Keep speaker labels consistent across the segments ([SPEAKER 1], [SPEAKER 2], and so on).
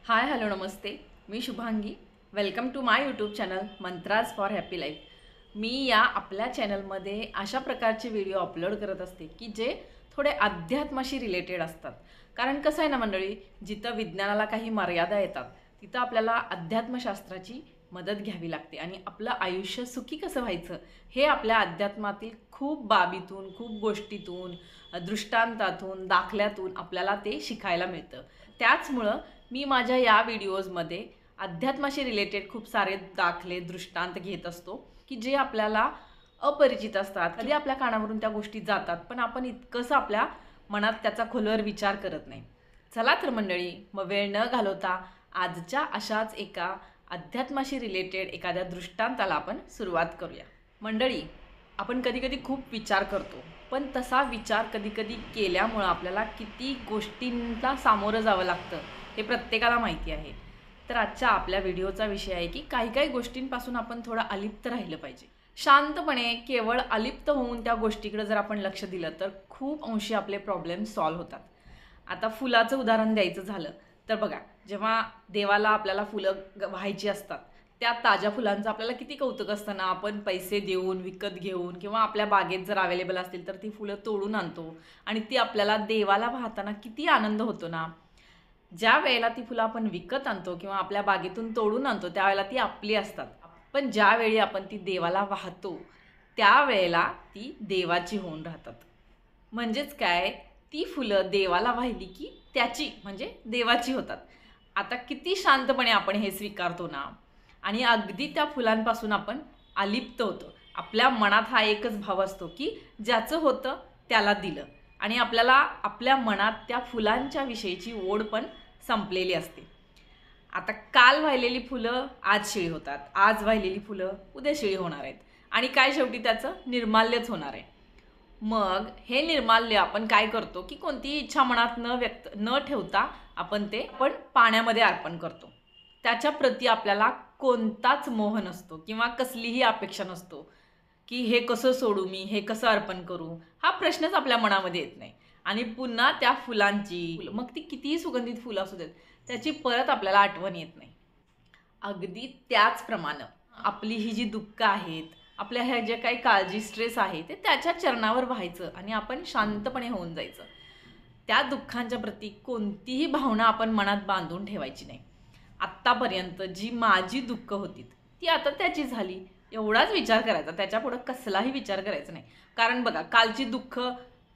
[SPEAKER 1] हाय hello नमस्ते. मी Shubhangi. Welcome to my YouTube channel mantras for happy life. मी या आपल्या चॅनलमध्ये अशा प्रकारचे व्हिडिओ अपलोड करत असते की जे थोडे अध्यात्माशी रिलेटेड असतात. कारण कसं आहे ना मंडळी, जिथं विज्ञानाला काही मर्यादा येतात तिथं आपल्याला अध्यात्मशास्त्राची मदत घ्यावी लागते आणि आपलं आयुष्य सुखी कसं व्हायचं हे आपल्या अध्यात्मातील खूप बाबीतून, खूप गोष्टीतून, दृष्टांतातून, दाखल्यातून आपल्याला ते शिकायला मिळतं. त्याचमुळं मी माझ्या या व्हिडिओजमध्ये अध्यात्माशी रिलेटेड खूप सारे दाखले, दृष्टांत घेत असतो की जे आपल्याला अपरिचित असतात. कधी आपल्या कानावरून त्या गोष्टी जातात पण आपण इतकंसं आपल्या मनात त्याचा खोलवर विचार करत नाही. चला तर मंडळी, मग वेळ न घालवता आजच्या अशाच एका अध्यात्माशी रिलेटेड एखाद्या दृष्टांताला आपण सुरुवात करूया. मंडळी, आपण कधी कधी खूप विचार करतो पण तसा विचार कधी कधी केल्यामुळं आपल्याला किती गोष्टींना सामोरं जावं लागतं हे प्रत्येकाला माहिती आहे. तर आजच्या आपल्या व्हिडिओचा विषय आहे की काही काही गोष्टींपासून आपण थोडं अलिप्त राहिलं पाहिजे. शांतपणे केवळ अलिप्त होऊन त्या गोष्टीकडे जर आपण लक्ष दिलं तर खूप अंशी आपले प्रॉब्लेम सॉल्व्ह होतात. आता फुलाचं उदाहरण द्यायचं झालं तर बघा, जेव्हा देवाला आपल्याला फुलं व्हायची असतात त्या ताज्या फुलांचं आपल्याला किती कौतुक असतं ना. आपण पैसे देऊन विकत घेऊन किंवा आपल्या बागेत जर अवेलेबल असतील तर ती फुलं तोडून आणतो आणि ती आपल्याला देवाला वाहताना किती आनंद होतो ना. ज्या वेळेला ती फुलं आपण विकत आणतो किंवा आपल्या बागेतून तोडून आणतो त्यावेळेला ती आपली असतात, पण ज्यावेळी आपण ती देवाला वाहतो त्यावेळेला ती देवाची होऊन राहतात. म्हणजेच काय, ती फुलं देवाला वाहिली की त्याची म्हणजे देवाची होतात. आता किती शांतपणे आपण हे स्वीकारतो ना आणि अगदी त्या फुलांपासून आपण अलिप्त होतो. आपल्या मनात हा एकच भाव असतो की ज्याचं होतं त्याला दिलं आणि आपल्याला आपल्या मनात त्या फुलांच्या विषयीची ओढ पण संपलेली असते. आता काल वाहिलेली फुलं आज शिळी होतात, आज वाहिलेली फुलं उद्या शिळी होणार आहेत आणि काय शेवटी त्याचं निर्माल्यच होणार आहे. मग हे निर्माल्य आपण काय करतो की कोणतीही इच्छा मनात न ठेवता आपण पाण्यामध्ये अर्पण करतो. त्याच्या प्रती आपल्याला कोणताच मोह नसतो किंवा कसलीही अपेक्षा नसतो की हे कसं सोडू, मी हे कसं अर्पण करू, हा प्रश्नच आपल्या मनामध्ये येत नाही. आणि पुन्हा त्या फुलांची, मग ती कितीही सुगंधित फुलं असू देत, त्याची परत आपल्याला आठवण येत नाही. अगदी त्याचप्रमाणे आपली ही जी दुःख आहेत, आपल्या ह्या जे काही काळजी, स्ट्रेस आहे ते त्याच्या चरणावर व्हायचं आणि आपण शांतपणे होऊन जायचं. त्या दुःखांच्या प्रती कोणतीही भावना आपण मनात बांधून ठेवायची नाही. आत्तापर्यंत जी माझी दुःख होती ती आता त्याची झाली एवढाच विचार करायचा, त्याच्यापुढं कसलाही विचार करायचा नाही. कारण बघा, कालची दुःख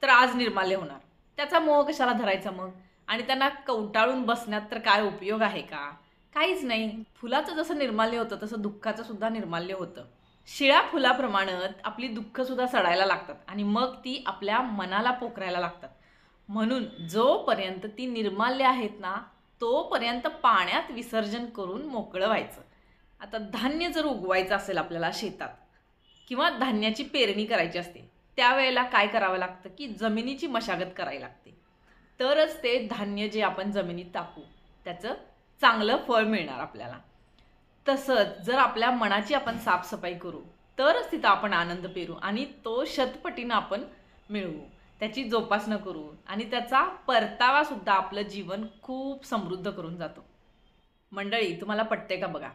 [SPEAKER 1] तर आज निर्माल्य होणार, त्याचा मोह कशाला धरायचा मग. आणि त्यांना कवटाळून बसण्यात तर काय उपयोग आहे का? काहीच नाही. फुलाचं जसं निर्माल्य होतं तसं दुःखाचं सुद्धा निर्माल्य होतं. शिळ्या फुलाप्रमाणे आपली दुःख सुद्धा सडायला लागतात आणि मग ती आपल्या मनाला पोखरायला लागतात. म्हणून जोपर्यंत ती निर्माल्य आहेत ना तोपर्यंत पाण्यात विसर्जन करून मोकळं व्हायचं. आता धान्य जर उगवायचं असेल आपल्याला शेतात किंवा धान्याची पेरणी करायची असते त्यावेळेला काय करावं लागतं की जमिनीची मशागत करावी लागते. तरच ते धान्य जे आपण जमिनीत टाकू त्याचं चांगलं फळ मिळणार आपल्याला. तसंच जर आपल्या मनाची आपण साफसफाई करू तरच तिथं आपण आनंद पेरू आणि तो शतपटीनं आपण मिळवू, त्याची जोपासना करू आणि त्याचा परतावा सुद्धा आपलं जीवन खूप समृद्ध करून जातो. मंडळी, तुम्हाला पटते का बघा,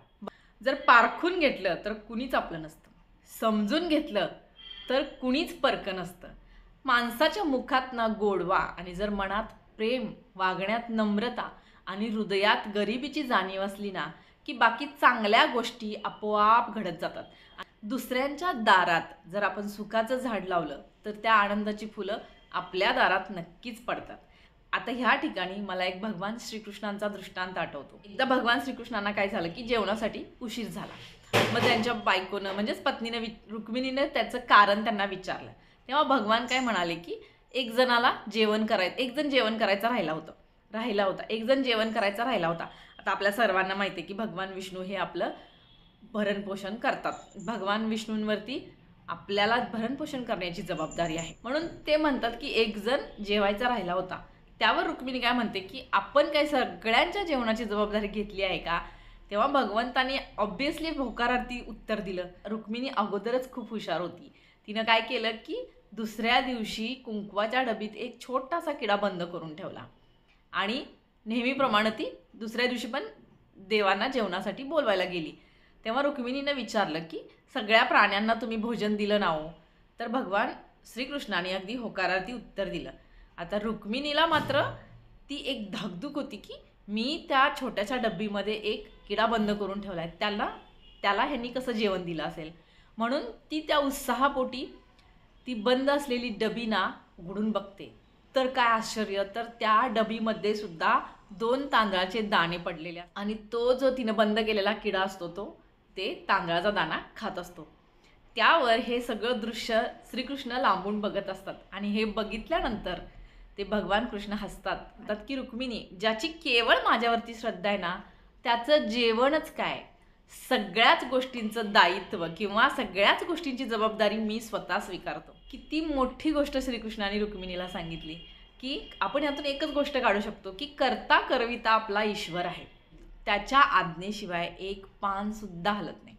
[SPEAKER 1] जर पारखून घेतलं तर कुणीच आपलं नसतं, समजून घेतलं तर कुणीच परकं नसतं. माणसाच्या मुखात ना गोडवा आणि जर मनात प्रेम, वागण्यात नम्रता आणि हृदयात गरिबीची जाणीव असली ना की बाकी चांगल्या गोष्टी आपोआप घडत जातात. दुसऱ्यांच्या दारात जर आपण सुखाचं झाड लावलं तर त्या आनंदाची फुलं आपल्या दारात नक्कीच पडतात. आता ह्या ठिकाणी मला एक भगवान श्रीकृष्णांचा दृष्टांत आठवतो. एकदा भगवान श्रीकृष्णांना काय झालं की जेवणासाठी उशीर झाला. मग त्यांच्या बायकोनं म्हणजेच पत्नीने रुक्मिणीने त्याचं कारण त्यांना विचारलं. तेव्हा भगवान काय म्हणाले की एक जण जेवण करायचा राहिला होता. आता आपल्या सर्वांना माहिती आहे की भगवान विष्णू हे आपलं भरणपोषण करतात. भगवान विष्णूंवरती आपल्याला भरणपोषण करण्याची जबाबदारी आहे. म्हणून ते म्हणतात की एक जण जेवायचा राहिला होता. त्यावर रुक्मिणी काय म्हणते की आपण काय सगळ्यांच्या जेवणाची जबाबदारी घेतली आहे का? तेव्हा भगवंतानी ऑब्व्हियसली होकारार्थी उत्तर दिलं. रुक्मिणी अगोदरच खूप हुशार होती. तिनं काय केलं की दुसऱ्या दिवशी कुंकवाच्या डबीत एक छोटासा किडा बंद करून ठेवला आणि नेहमीप्रमाणे ती दुसऱ्या दिवशी पण देवांना जेवणासाठी बोलवायला गेली. तेव्हा रुक्मिणीनं विचारलं की सगळ्या प्राण्यांना तुम्ही भोजन दिलं ना हो? तर भगवान श्रीकृष्णाने अगदी होकारार्थी उत्तर दिलं. आता रुक्मिणीला मात्र ती एक धाकधूक होती की मी त्या छोट्याशा डब्बीमध्ये एक किडा बंद करून ठेवला आहे, त्याला ह्यांनी कसं जेवण दिलं असेल. म्हणून ती त्या उत्साहापोटी ती बंद असलेली डबी ना उघडून बघते. तर काय आश्चर्य, तर त्या डबीमध्ये सुद्धा 2 तांदळाचे दाणे पडलेले आणि तो जो तिनं बंद केलेला किडा असतो तो ते तांदळाचा दाणा खात असतो. त्यावर हे सगळं दृश्य श्रीकृष्ण लांबून बघत असतात आणि हे बघितल्यानंतर ते भगवान कृष्ण हसतात. म्हणतात की रुक्मिणी, ज्याची केवळ माझ्यावरती श्रद्धा आहे ना, त्याचं जेवणच काय, सगळ्याच गोष्टींचं दायित्व किंवा सगळ्याच गोष्टींची जबाबदारी मी स्वतः स्वीकारतो. किती मोठी गोष्ट श्रीकृष्णाने रुक्मिणीला सांगितली की आपण यातून एकच गोष्ट काढू शकतो की करता करविता आपला ईश्वर आहे, त्याच्या आज्ञेशिवाय एक पान सुद्धा हलत नाही.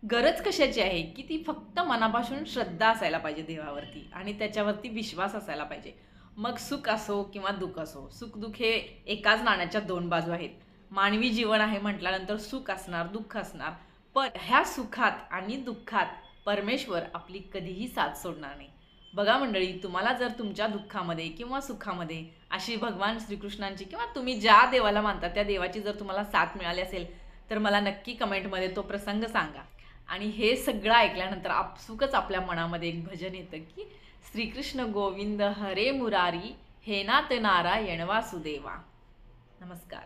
[SPEAKER 1] गरज कशाची आहे की ती फक्त मनापासून श्रद्धा असायला पाहिजे देवावरती आणि त्याच्यावरती विश्वास असायला पाहिजे. मग सुख असो किंवा दुःख असो, सुख दुःख हे एकाच नाण्याच्या 2 बाजू आहेत. मानवी जीवन आहे म्हटल्यानंतर सुख असणार, दुःख असणार, पण ह्या सुखात आणि दुःखात परमेश्वर आपली कधीही साथ सोडणार नाही. बघा मंडळी, तुम्हाला जर तुमच्या दुःखामध्ये किंवा सुखामध्ये अशी भगवान श्रीकृष्णांची किंवा तुम्ही ज्या देवाला मानता त्या देवाची जर तुम्हाला साथ मिळाली असेल तर मला नक्की कमेंटमध्ये तो प्रसंग सांगा. आणि हे सगळं ऐकल्यानंतर आपसुकच आपल्या मनामध्ये एक भजन येतं की श्रीकृष्ण गोविंद हरे मुरारी, हे नाथ नारायण वासुदेवा. नमस्कार.